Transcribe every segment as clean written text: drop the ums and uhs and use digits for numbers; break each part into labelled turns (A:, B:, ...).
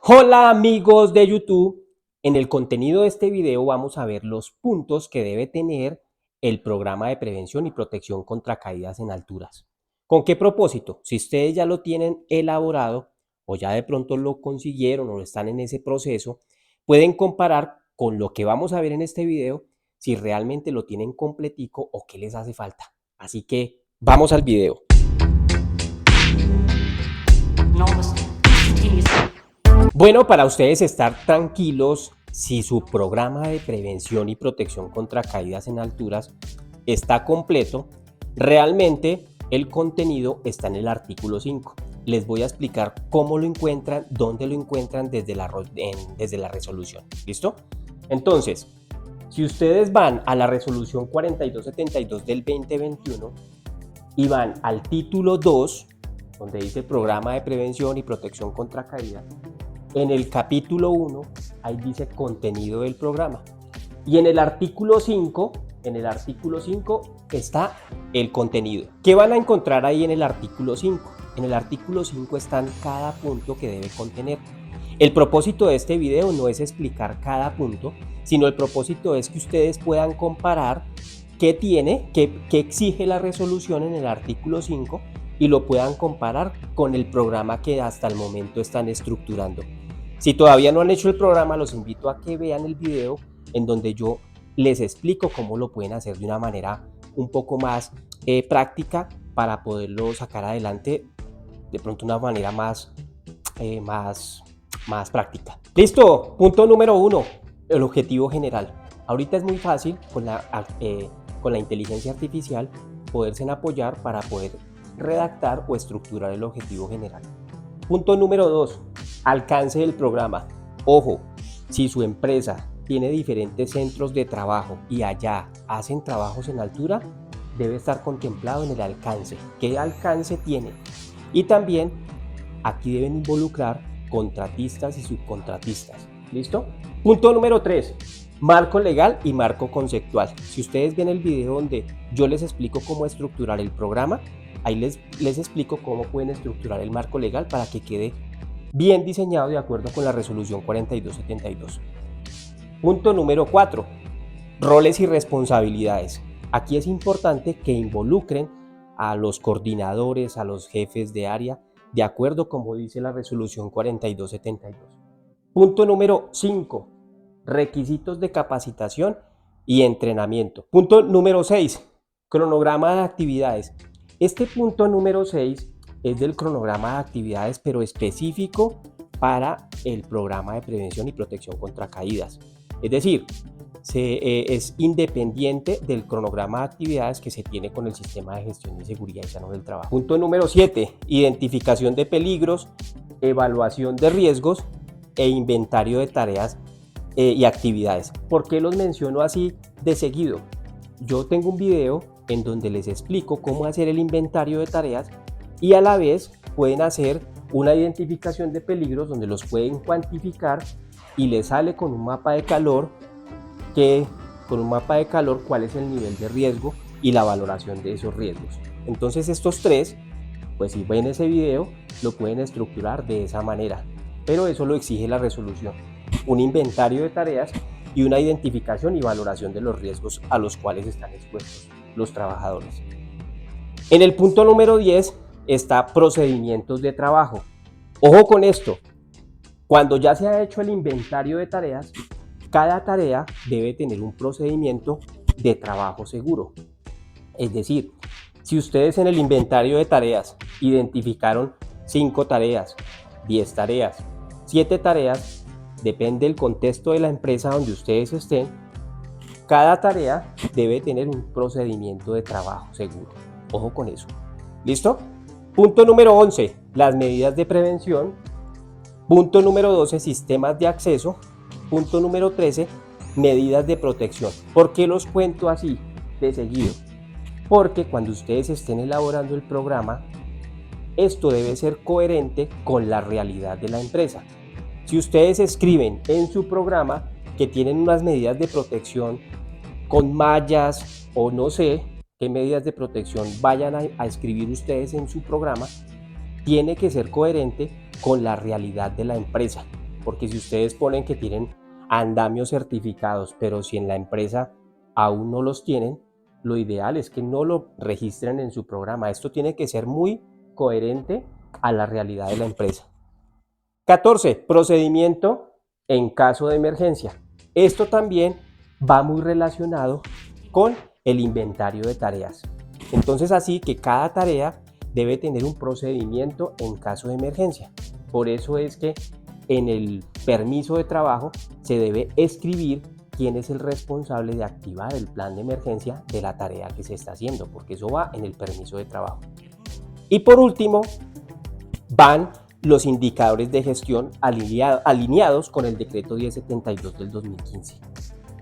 A: Hola amigos de YouTube, en el contenido de este video vamos a ver los puntos que debe tener el programa de prevención y protección contra caídas en alturas. ¿Con qué propósito? Si ustedes ya lo tienen elaborado o ya de pronto lo consiguieron o están en ese proceso, pueden comparar con lo que vamos a ver en este video si realmente lo tienen completico o qué les hace falta. Así que vamos al video. Bueno, para ustedes estar tranquilos, si su programa de prevención y protección contra caídas en alturas está completo, realmente el contenido está en el artículo 5. Les voy a explicar cómo lo encuentran, dónde lo encuentran desde la resolución. ¿Listo? Entonces, si ustedes van a la resolución 4272 del 2021 y van al título 2, donde dice programa de prevención y protección contra caídas, en el capítulo 1, ahí dice contenido del programa. Y en el artículo 5, está el contenido. ¿Qué van a encontrar ahí en el artículo 5? En el artículo 5 están cada punto que debe contener. El propósito de este video no es explicar cada punto, sino el propósito es que ustedes puedan comparar qué exige la resolución en el artículo 5 y lo puedan comparar con el programa que hasta el momento están estructurando. Si todavía no han hecho el programa, los invito a que vean el video en donde yo les explico cómo lo pueden hacer de una manera un poco más práctica para poderlo sacar adelante de pronto de una manera más práctica. Listo, punto número 1, el objetivo general. Ahorita es muy fácil con la inteligencia artificial poderse apoyar para poder redactar o estructurar el objetivo general. Punto número 2, alcance del programa. Ojo, si su empresa tiene diferentes centros de trabajo y allá hacen trabajos en altura, debe estar contemplado en el alcance. ¿Qué alcance tiene? Y también aquí deben involucrar contratistas y subcontratistas. ¿Listo? Punto número 3, marco legal y marco conceptual. Si ustedes ven el video donde yo les explico cómo estructurar el programa, ahí les explico cómo pueden estructurar el marco legal para que quede bien diseñado de acuerdo con la resolución 4272. Punto número 4, roles y responsabilidades. Aquí es importante que involucren a los coordinadores, a los jefes de área, de acuerdo como dice la resolución 4272. Punto número 5, requisitos de capacitación y entrenamiento. Punto número 6, cronograma de actividades. Este punto número 6 es del cronograma de actividades, pero específico para el programa de prevención y protección contra caídas. Es decir, es independiente del cronograma de actividades que se tiene con el sistema de gestión de seguridad y salud del trabajo. Punto número 7, identificación de peligros, evaluación de riesgos e inventario de tareas y actividades. ¿Por qué los menciono así de seguido? Yo tengo un video en donde les explico cómo hacer el inventario de tareas y a la vez pueden hacer una identificación de peligros donde los pueden cuantificar y les sale con un mapa de calor cuál es el nivel de riesgo y la valoración de esos riesgos. Entonces estos tres, pues si ven ese video, lo pueden estructurar de esa manera, pero eso lo exige la resolución. Un inventario de tareas y una identificación y valoración de los riesgos a los cuales están expuestos los trabajadores. En el punto número 10 está procedimientos de trabajo. Ojo con esto, cuando ya se ha hecho el inventario de tareas, cada tarea debe tener un procedimiento de trabajo seguro. Es decir, si ustedes en el inventario de tareas identificaron 5 tareas, 10 tareas, 7 tareas, depende del contexto de la empresa donde ustedes estén, cada tarea debe tener un procedimiento de trabajo seguro. Ojo con eso. ¿Listo? Punto número 11, las medidas de prevención. Punto número 12, sistemas de acceso. Punto número 13, medidas de protección. ¿Por qué los cuento así de seguido? Porque cuando ustedes estén elaborando el programa, esto debe ser coherente con la realidad de la empresa. Si ustedes escriben en su programa que tienen unas medidas de protección con mallas o no sé qué medidas de protección vayan a escribir ustedes en su programa, tiene que ser coherente con la realidad de la empresa. porque si ustedes ponen que tienen andamios certificados, pero si en la empresa aún no los tienen, lo ideal es que no lo registren en su programa. Esto tiene que ser muy coherente a la realidad de la empresa. 14. Procedimiento en caso de emergencia. Esto también va muy relacionado con el inventario de tareas. Entonces, así que cada tarea debe tener un procedimiento en caso de emergencia. Por eso es que en el permiso de trabajo se debe escribir quién es el responsable de activar el plan de emergencia de la tarea que se está haciendo, porque eso va en el permiso de trabajo. Y por último, van los indicadores de gestión alineados con el decreto 1072 del 2015.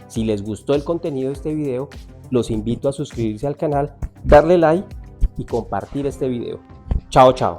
A: Si les gustó el contenido de este video, los invito a suscribirse al canal, darle like y compartir este video. Chao, chao.